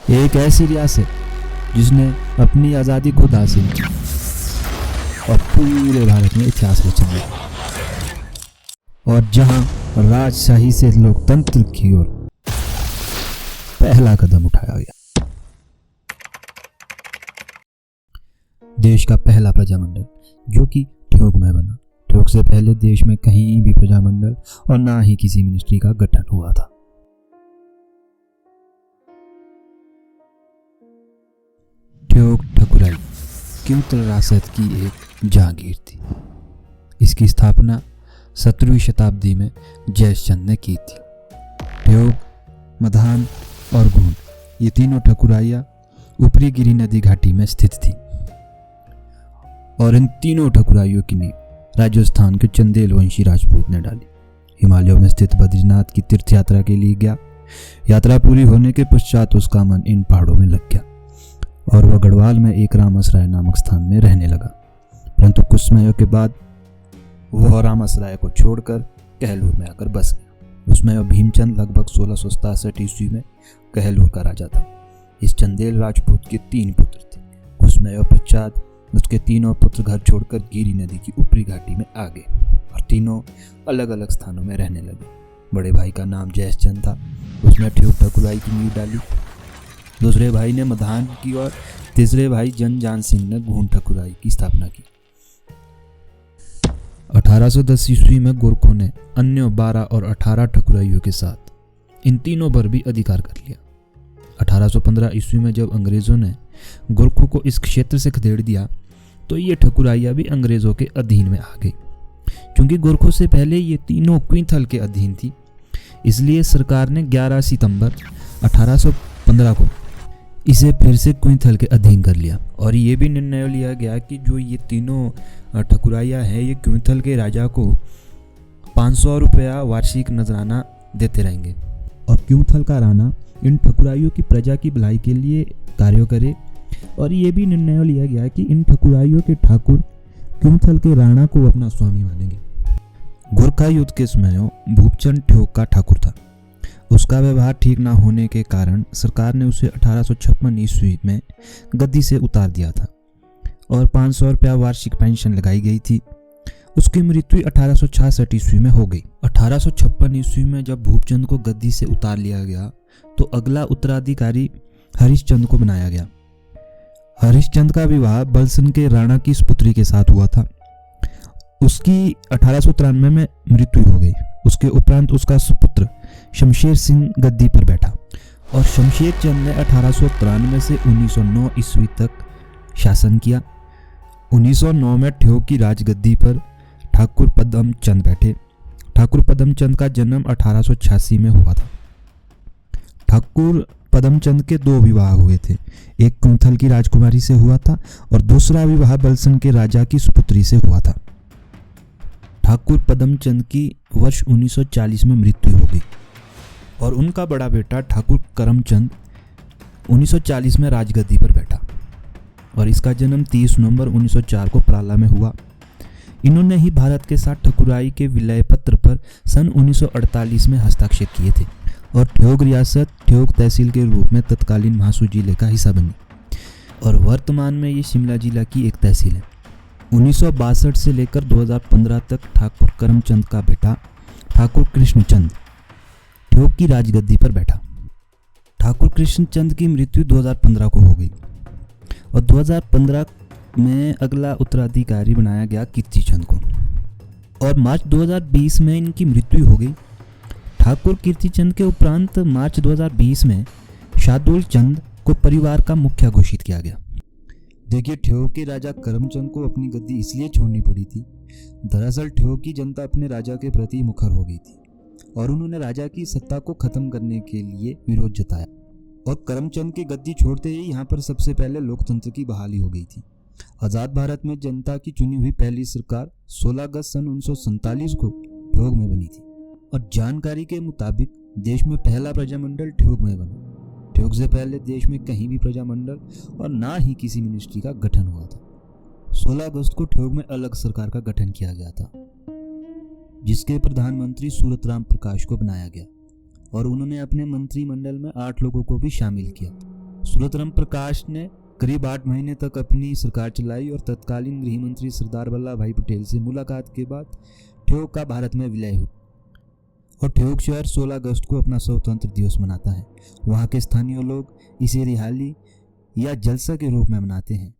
एक ऐसी रियासत जिसने अपनी आज़ादी खुद हासिल की और पूरे भारत में इतिहास रचा, और जहां राजशाही से लोकतंत्र की ओर पहला कदम उठाया गया। देश का पहला प्रजामंडल जो कि ठियोग में बना। ठियोग से पहले देश में कहीं भी प्रजामंडल और ना ही किसी मिनिस्ट्री का गठन हुआ था। ठियोग ठकुराई क्योंतल रासत की एक जागीर थी। इसकी स्थापना 17वीं शताब्दी में जयचंद ने की थी। ठियोग, मधान और घूंट ये तीनों ठकुराइयाँ ऊपरी गिरी नदी घाटी में स्थित थी, और इन तीनों ठकुराइयों की नींव राजस्थान के चंदेल वंशी राजपूत ने डाली। हिमालयों में स्थित बद्रीनाथ की तीर्थ यात्रा के लिए गया। यात्रा पूरी होने के पश्चात उसका मन इन पहाड़ों में लग गया और वह गढ़वाल में एक रामसराय नामक स्थान में रहने लगा। परंतु कुछ समय के बाद वह रामसराय को छोड़कर कहलूर में आकर बस गया। उसमें भीमचंद लगभग 1667 ईस्वी में कहलूर का राजा था। इस चंदेल राजपूत के 3 पुत्र थे। कुछ समय पश्चात उसके तीनों पुत्र घर छोड़कर गिरी नदी की ऊपरी घाटी में आ गए और तीनों अलग अलग स्थानों में रहने लगे। बड़े भाई का नाम जयचंद था, उसने ठियोग ठकुराई की नींव डाली। दूसरे भाई ने मधान की और तीसरे भाई जनजान सिंह ने घूंट ठकुराई की स्थापना की। 1810 ईस्वी में गोरखों ने अन्य 12 और 18 ठकुराइयों के साथ इन तीनों पर भी अधिकार कर लिया। 1815 ईस्वी में जब अंग्रेजों ने गोरखों को इस क्षेत्र से खदेड़ दिया तो ये ठकुराइयाँ भी अंग्रेजों के अधीन में आ गई। क्योंकि गोरखों से पहले ये तीनों क्विंथल के अधीन थी, इसलिए सरकार ने 11 सितंबर 1815 को इसे फिर से क्विंथल के अधीन कर लिया। और ये भी निर्णय लिया गया कि जो ये तीनों ठकुराइयाँ हैं ये क्विंथल के राजा को 500 रुपया वार्षिक नजराना देते रहेंगे, और क्विंथल का राणा इन ठकुराइयों की प्रजा की भलाई के लिए कार्य करे। और ये भी निर्णय लिया गया कि इन ठकुराइयों के ठाकुर क्विंथल के राणा को अपना स्वामी मानेंगे। गोरखा युद्ध के समय भूपचंद ठियोग का ठाकुर था। उसका व्यवहार ठीक ना होने के कारण सरकार ने उसे 1856 ईस्वी में गद्दी से उतार दिया था और 500 रुपया वार्षिक पेंशन लगाई गई थी। उसकी मृत्यु 1866 ईस्वी में हो गई। 1856 ईस्वी में जब भूपचंद को गद्दी से उतार लिया गया तो अगला उत्तराधिकारी हरिश्चंद्र को बनाया गया। हरिश्चंद्र का विवाह बलसन के राणा की पुत्री के साथ हुआ था। उसकी 1893 में मृत्यु हो गई। उसके उपरांत उसका सुपुत्र शमशेर सिंह गद्दी पर बैठा और शमशेर चंद ने 1893 से 1909 ईस्वी तक शासन किया। 1909 में ठियोग की राजगद्दी पर ठाकुर पदम चंद बैठे। ठाकुर पदम चंद का जन्म 1886 में हुआ था। ठाकुर पदम चंद के 2 विवाह हुए थे। एक कुंथल की राजकुमारी से हुआ था और दूसरा विवाह बलसन के राजा की सुपुत्री से हुआ था। ठाकुर पदम चंद की वर्ष 1940 में मृत्यु हो गई और उनका बड़ा बेटा ठाकुर करमचंद 1940 में राजगद्दी पर बैठा और इसका जन्म 30 नवंबर 1904 को प्राला में हुआ। इन्होंने ही भारत के साथ ठकुराई के विलय पत्र पर सन 1948 में हस्ताक्षर किए थे और ठियोग रियासत ठियोग तहसील के रूप में तत्कालीन महासू जिले का हिस्सा बनी और वर्तमान में ये शिमला जिला की एक तहसील है। 1962 से लेकर 2015 तक ठाकुर करमचंद का बेटा ठाकुर कृष्णचंद ठियोग की राजगद्दी पर बैठा। ठाकुर कृष्णचंद की मृत्यु 2015 को हो गई और 2015 में अगला उत्तराधिकारी बनाया गया कीर्तिचंद को और मार्च 2020 में इनकी मृत्यु हो गई। ठाकुर कीर्तिचंद के उपरांत मार्च 2020 में शार्दुल चंद को परिवार का मुखिया घोषित किया गया। देखिए, ठियोग के राजा करमचंद को अपनी गद्दी इसलिए छोड़नी पड़ी थी। दरअसल ठियोग की जनता अपने राजा के प्रति मुखर हो गई थी और उन्होंने राजा की सत्ता को खत्म करने के लिए विरोध जताया और करमचंद की गद्दी छोड़ते ही यहाँ पर सबसे पहले लोकतंत्र की बहाली हो गई थी। आज़ाद भारत में जनता की चुनी हुई पहली सरकार 16 अगस्त सन 1947 को ठियोग में बनी थी और जानकारी के मुताबिक देश में पहला प्रजामंडल ठियोग में बना। ठियोग से पहले देश में कहीं भी प्रजामंडल और ना ही किसी मिनिस्ट्री का गठन हुआ था। 16 अगस्त को ठियोग में अलग सरकार का गठन किया गया था जिसके प्रधानमंत्री सूरतराम प्रकाश को बनाया गया और उन्होंने अपने मंत्रिमंडल में 8 लोगों को भी शामिल किया। सुरतराम प्रकाश ने करीब 8 महीने तक अपनी सरकार चलाई और तत्कालीन गृह मंत्री सरदार वल्लभ भाई पटेल से मुलाकात के बाद ठियोग का भारत में विलय हुआ और ठियोग शहर 16 अगस्त को अपना स्वतंत्र दिवस मनाता है। वहाँ के स्थानीय लोग इसे रिहाली या जलसा के रूप में मनाते हैं।